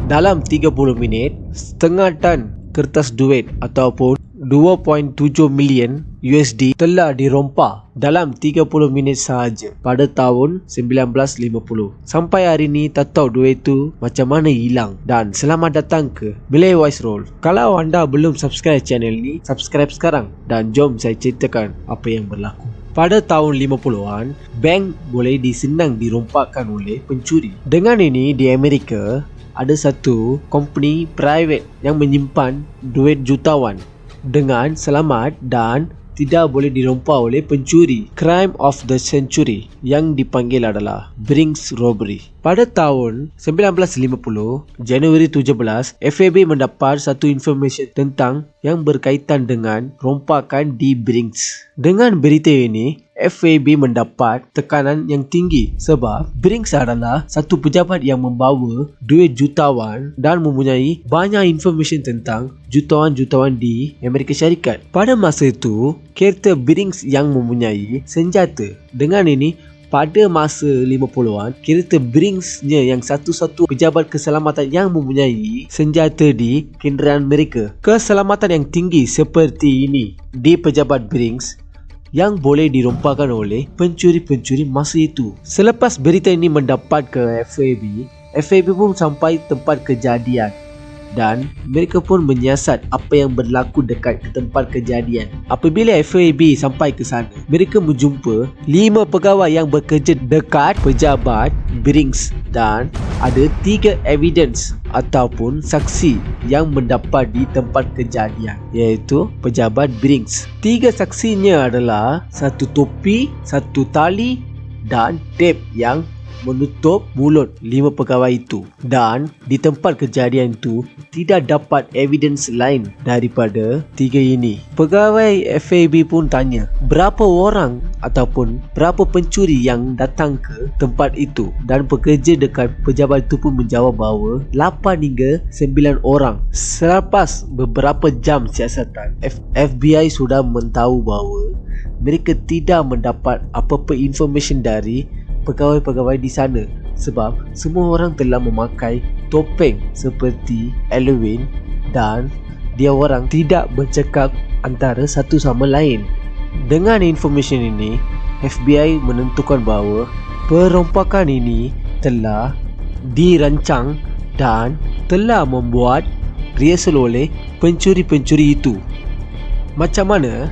dalam 30 minit, setengah tan kertas duit ataupun 2.7 million USD telah dirompak dalam 30 minit sahaja pada tahun 1950. Sampai hari ni tak tahu duit tu macam mana hilang. Dan selamat datang ke Malay Voice Roll. Kalau anda belum subscribe channel ni, subscribe sekarang dan jom saya ceritakan apa yang berlaku. Pada tahun 50-an, bank boleh disenang dirompakkan oleh pencuri. Dengan ini di Amerika ada satu company private yang menyimpan duit jutawan dengan selamat dan tidak boleh dirompak oleh pencuri. Crime of the century yang dipanggil adalah Brinks Robbery. Pada tahun 1950, Januari 17, FAB mendapat satu information tentang yang berkaitan dengan rompakan di Brinks. Dengan berita ini, FAB mendapat tekanan yang tinggi sebab Brinks adalah satu pejabat yang membawa duit jutawan dan mempunyai banyak information tentang jutawan-jutawan di Amerika Syarikat. Pada masa itu, kereta Brinks yang mempunyai senjata. Dengan ini, pada masa 50-an, kereta Brinks-nya yang satu-satu pejabat keselamatan yang mempunyai senjata di kenderaan mereka. Keselamatan yang tinggi seperti ini di pejabat Brinks yang boleh dirompakkan oleh pencuri-pencuri masa itu. Selepas berita ini mendapat ke FAB pun sampai tempat kejadian dan mereka pun menyiasat apa yang berlaku dekat ke tempat kejadian. Apabila FAB sampai ke sana, mereka menjumpa 5 pegawai yang bekerja dekat pejabat Brinks dan ada 3 evidence ataupun saksi yang mendapat di tempat kejadian, iaitu pejabat Brinks. 3 saksinya adalah satu topi, satu tali dan tep yang menutup mulut 5 pegawai itu. Dan di tempat kejadian itu tidak dapat evidence lain daripada 3 ini. Pegawai FAB pun tanya berapa orang ataupun berapa pencuri yang datang ke tempat itu, dan pekerja dekat pejabat itu pun menjawab bahawa 8 hingga 9 orang. Selepas beberapa jam siasatan, FBI sudah mentahu bahawa mereka tidak mendapat apa-apa information dari pegawai-pegawai di sana sebab semua orang telah memakai topeng seperti Halloween dan dia orang tidak bercakap antara satu sama lain. Dengan information ini, FBI menentukan bahawa perompakan ini telah dirancang dan telah membuat rehearsal oleh pencuri-pencuri itu. Macam mana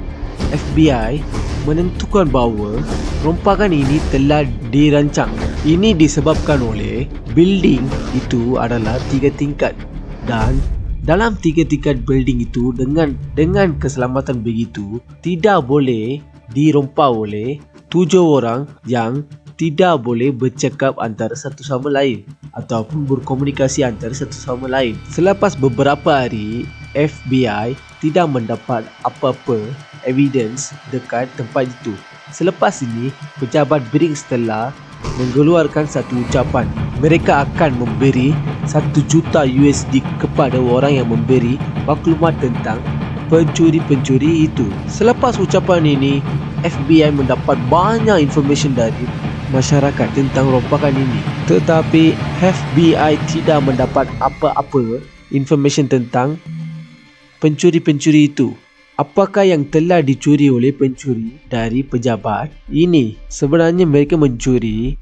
FBI menentukan bahawa rompakan ini telah dirancang? Ini disebabkan oleh building itu adalah 3 tingkat dan dalam 3 tingkat building itu dengan keselamatan begitu tidak boleh dirompak oleh 7 orang yang tidak boleh bercakap antara satu sama lain ataupun berkomunikasi antara satu sama lain. Selepas beberapa hari, FBI tidak mendapat apa-apa evidence dekat tempat itu. Selepas ini, pejabat Brinks telah mengeluarkan satu ucapan. Mereka akan memberi 1 juta USD kepada orang yang memberi maklumat tentang pencuri-pencuri itu. Selepas ucapan ini, FBI mendapat banyak information dari masyarakat tentang rompakan ini. Tetapi FBI tidak mendapat apa-apa information tentang pencuri-pencuri itu. Apakah yang telah dicuri oleh pencuri dari pejabat ini? Sebenarnya mereka mencuri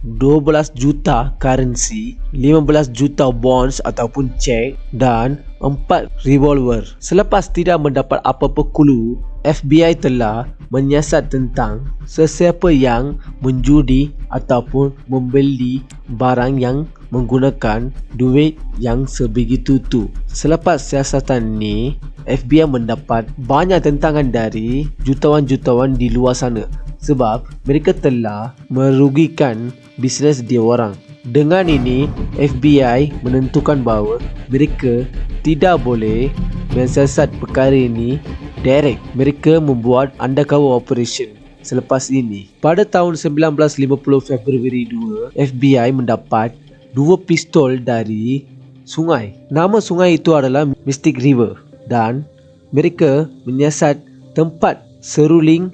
12 juta currency, 15 juta bonds ataupun cek dan 4 revolver. Selepas tidak mendapat apa-apa clue, FBI telah menyiasat tentang sesiapa yang menjudi ataupun membeli barang yang menggunakan duit yang sebegitu tu. Selepas siasatan ni, FBI mendapat banyak tentangan dari jutawan-jutawan di luar sana sebab mereka telah merugikan bisnes dia orang. Dengan ini, FBI menentukan bahawa mereka tidak boleh mensiasat perkara ini direct. Mereka membuat undercover operation. Selepas ini, pada tahun 1950 Februari 2, FBI mendapat 2 pistol dari sungai. Nama sungai itu adalah Mystic River dan mereka menyiasat tempat seruling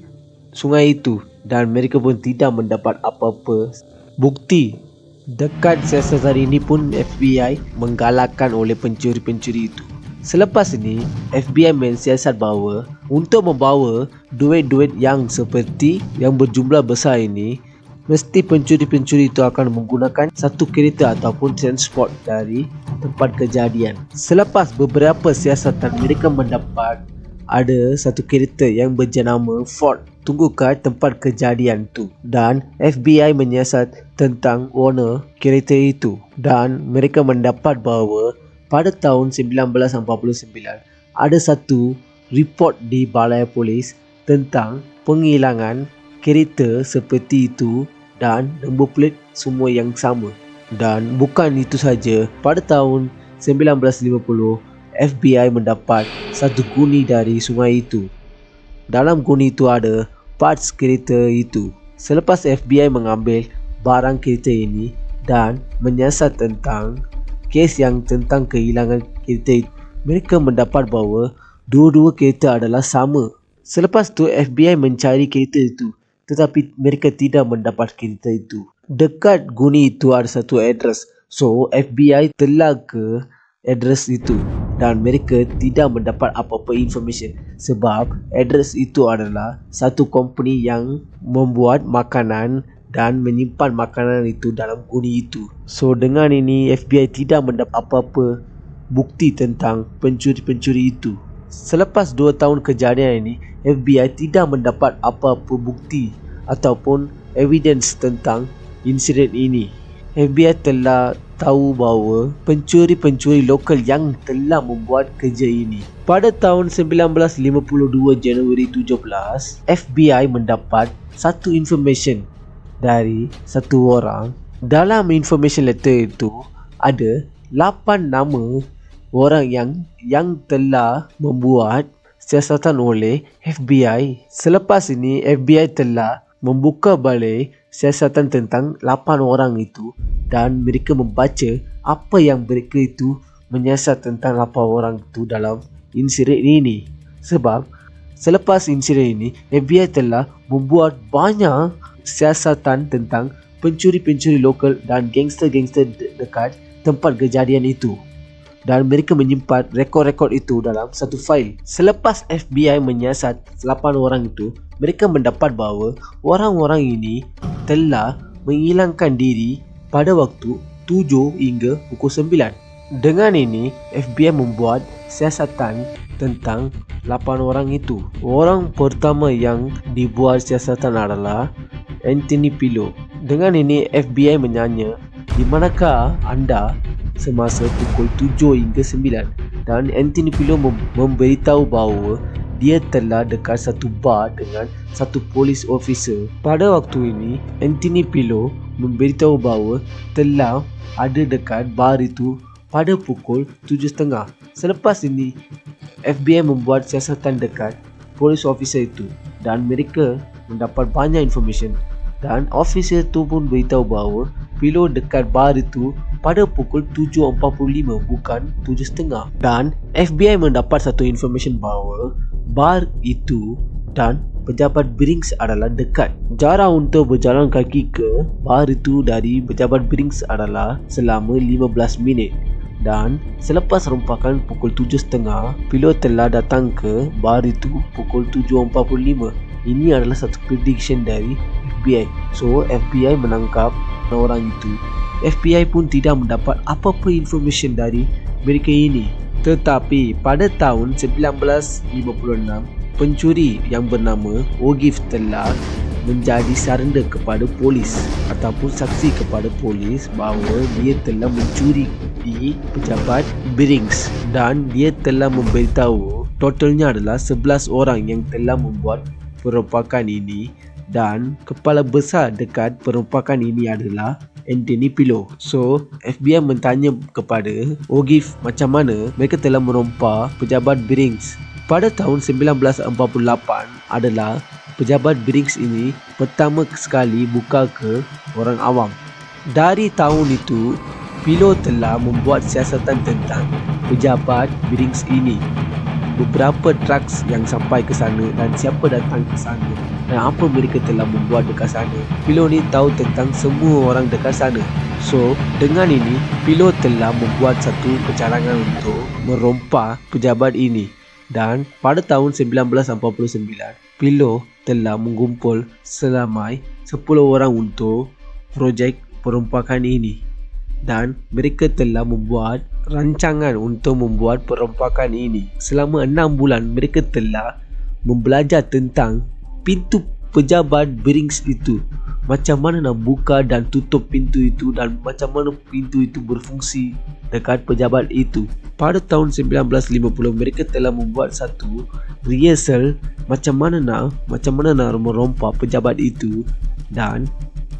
sungai itu dan mereka pun tidak mendapat apa-apa bukti Dekat siasatan ini pun FBI menggalakkan oleh pencuri-pencuri itu. Selepas ini, FBI mensiasat bahawa untuk membawa duit-duit yang seperti yang berjumlah besar ini, mesti pencuri-pencuri itu akan menggunakan satu kereta ataupun transport dari tempat kejadian. Selepas beberapa siasatan, mereka mendapat ada satu kereta yang berjenama Ford tunggu kat tempat kejadian tu, dan FBI menyiasat tentang owner kereta itu, dan mereka mendapat bahawa pada tahun 1949 ada satu report di balai polis tentang penghilangan kereta seperti itu dan nombor plate semua yang sama. Dan bukan itu saja, pada tahun 1950 FBI mendapat satu guni dari sungai itu. Dalam guni itu ada parts kereta itu. Selepas FBI mengambil barang kereta ini dan menyiasat tentang kes yang tentang kehilangan kereta itu, mereka mendapat bahawa dua-dua kereta adalah sama. Selepas tu FBI mencari kereta itu, tetapi mereka tidak mendapat kereta itu. Dekat guni itu ada satu address. So FBI telah ke address itu dan mereka tidak mendapat apa-apa information sebab address itu adalah satu company yang membuat makanan dan menyimpan makanan itu dalam guni itu. So dengan ini FBI tidak mendapat apa-apa bukti tentang pencuri-pencuri itu. Selepas 2 tahun kejadian ini, FBI tidak mendapat apa-apa bukti ataupun evidence tentang insiden ini. FBI telah tahu bahawa pencuri-pencuri lokal yang telah membuat kerja ini. Pada tahun 1952 Januari 17, FBI mendapat satu information dari satu orang. Dalam information letter itu ada 8 nama orang yang telah membuat siasatan oleh FBI. Selepas ini FBI telah membuka balik siasatan tentang 8 orang itu dan mereka membaca apa yang mereka itu menyiasat tentang 8 orang itu dalam insiden ini. Sebab selepas insiden ini FBI telah membuat banyak siasatan tentang pencuri-pencuri lokal dan gangster-gangster dekat tempat kejadian itu, dan mereka menyimpan rekod-rekod itu dalam satu fail. Selepas FBI menyiasat 8 orang itu, mereka mendapat bahawa orang-orang ini telah menghilangkan diri pada waktu 7 hingga pukul 9. Dengan ini, FBI membuat siasatan tentang 8 orang itu. Orang pertama yang dibuat siasatan adalah Anthony Pillow. Dengan ini, FBI menanya, di manakah anda semasa pukul 7 hingga 9? Dan Anthony Pillow memberitahu bahawa dia telah dekat satu bar dengan satu polis officer. Pada waktu ini, Anthony Pillow memberitahu bahawa telah ada dekat bar itu pada pukul 7.30. Selepas ini, FBI membuat siasatan dekat polis officer itu dan mereka mendapat banyak information, dan officer itu pun beritahu bahawa Pillow dekat bar itu pada pukul 7.45 bukan 7.30. Dan FBI mendapat satu information bahawa bar itu dan pejabat Brinks adalah dekat. Jarak untuk berjalan kaki ke bar itu dari pejabat Brinks adalah selama 15 minit. Dan selepas rompakan pukul 7.30, Pillow telah datang ke bar itu pukul 7.45. Ini adalah satu prediction dari FBI. So FBI menangkap orang itu. FBI pun tidak mendapat apa-apa information dari mereka ini. Tetapi pada tahun 1956, pencuri yang bernama O'Give telah menjadi surrender kepada polis ataupun saksi kepada polis bahawa dia telah mencuri di pejabat Brinks, dan dia telah memberitahu totalnya adalah 11 orang yang telah membuat perompakan ini, dan kepala besar dekat perompakan ini adalah Anthony Pillow. So FBI bertanya kepada O'Give macam mana mereka telah merompak pejabat Brinks. Pada tahun 1948 adalah pejabat Brinks ini pertama sekali buka ke orang awam. Dari tahun itu, Pillow telah membuat siasatan tentang pejabat Brinks ini. Beberapa trucks yang sampai ke sana dan siapa datang ke sana. dan apa mereka telah membuat dekat sana. Pilo ni tahu tentang semua orang dekat sana. So, dengan ini, Pilo telah membuat satu pencarangan untuk merompak pejabat ini. Dan pada tahun 1949, Pilo telah mengumpul selamai 10 orang untuk projek perompakan ini. Dan mereka telah membuat rancangan untuk membuat perompakan ini. Selama 6 bulan, mereka telah membelajar tentang pintu pejabat Brings itu, macam mana nak buka dan tutup pintu itu, dan macam mana pintu itu berfungsi dekat pejabat itu. Pada tahun 1950 mereka telah membuat satu rehearsal macam mana nak merompak pejabat itu, dan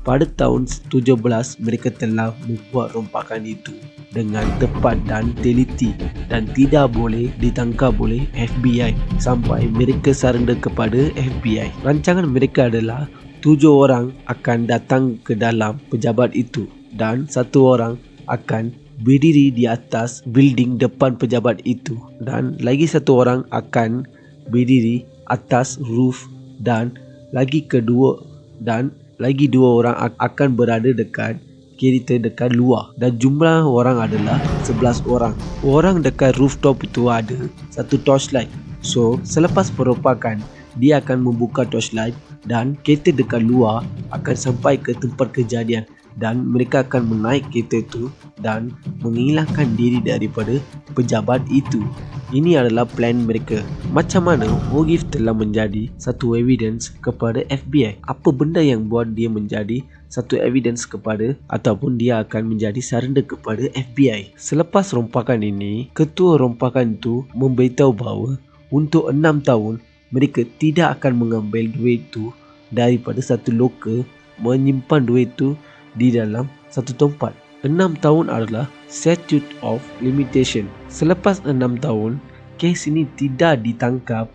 pada tahun 17 mereka telah membuat rompakan itu dengan tepat dan teliti dan tidak boleh ditangkap oleh FBI sampai mereka surrender kepada FBI. Rancangan mereka adalah 7 orang akan datang ke dalam pejabat itu dan 1 orang akan berdiri di atas building depan pejabat itu, dan lagi 1 orang akan berdiri atas roof, dan lagi 2 orang akan berada dekat kereta dekat luar, dan jumlah orang adalah 11 orang. Orang dekat rooftop itu ada satu torchlight. So, selepas perompakan, dia akan membuka torchlight dan kereta dekat luar akan sampai ke tempat kejadian, dan mereka akan menaik kereta itu dan menghilangkan diri daripada pejabat itu. Ini adalah plan mereka. Macam mana Ogive telah menjadi satu evidence kepada FBI? Apa benda yang buat dia menjadi satu evidence kepada, ataupun dia akan menjadi surrender kepada FBI? Selepas rompakan ini, ketua rompakan itu memberitahu bahawa untuk 6 tahun mereka tidak akan mengambil duit itu daripada satu loker, menyimpan duit itu di dalam satu tempat. 6 tahun adalah statute of limitation. Selepas 6 tahun, kes ini tidak ditangkap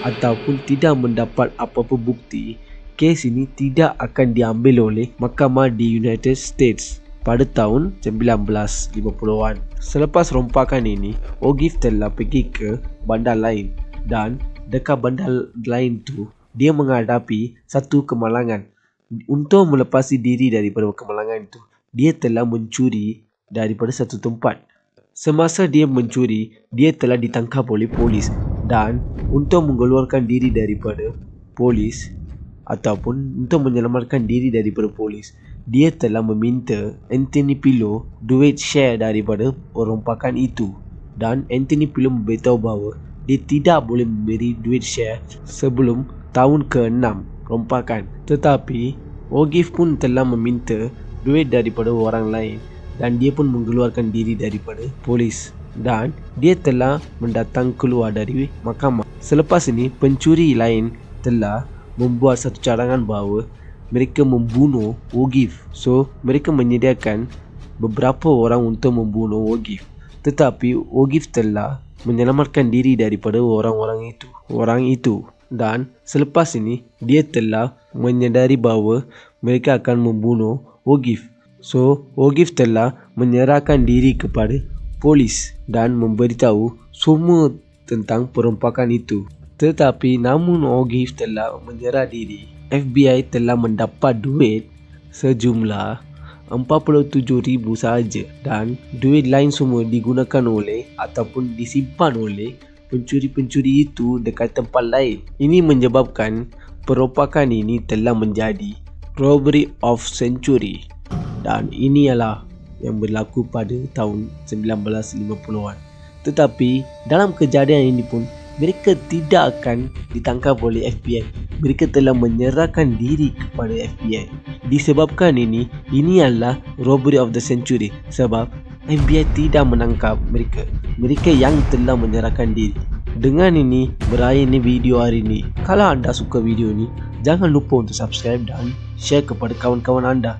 ataupun tidak mendapat apa-apa bukti, kes ini tidak akan diambil oleh mahkamah di United States pada tahun 1950-an. Selepas rompakan ini, Ogive telah pergi ke bandar lain, dan dekat bandar lain tu dia menghadapi satu kemalangan. Untuk melepasi diri daripada kemalangan itu, dia telah mencuri daripada satu tempat. Semasa dia mencuri, dia telah ditangkap oleh polis, dan untuk mengeluarkan diri daripada polis ataupun untuk menyelamatkan diri daripada polis, dia telah meminta Anthony Pilo duit share daripada perompakan itu, dan Anthony Pilo memberitahu bahawa dia tidak boleh memberi duit share sebelum tahun ke-6 rompakan. Tetapi Ogive pun telah meminta duit daripada orang lain, dan dia pun mengeluarkan diri daripada polis, dan dia telah mendatang keluar dari mahkamah. Selepas ini, pencuri lain telah membuat satu carangan bahawa mereka membunuh Ogive. So, mereka menyediakan beberapa orang untuk membunuh Ogive. Tetapi Ogive telah menyelamatkan diri daripada orang itu. Dan selepas ini, dia telah menyedari bahawa mereka akan membunuh Ogive. So, Ogive telah menyerahkan diri kepada polis dan memberitahu semua tentang perompakan itu. Tetapi namun Ogive telah menyerah diri, FBI telah mendapat duit sejumlah 47,000 sahaja, dan duit lain semua digunakan oleh ataupun disimpan oleh pencuri-pencuri itu dekat tempat lain. Ini menyebabkan perompakan ini telah menjadi robbery of century, dan ini ialah yang berlaku pada tahun 1950-an. Tetapi dalam kejadian ini pun mereka tidak akan ditangkap oleh FBI. Mereka telah menyerahkan diri kepada FBI. Disebabkan ini adalah robbery of the century, sebab FBI tidak menangkap mereka. Mereka yang telah menyerahkan diri. Dengan ini berakhir video hari ini. Kalau anda suka video ini, jangan lupa untuk subscribe dan share kepada kawan-kawan anda.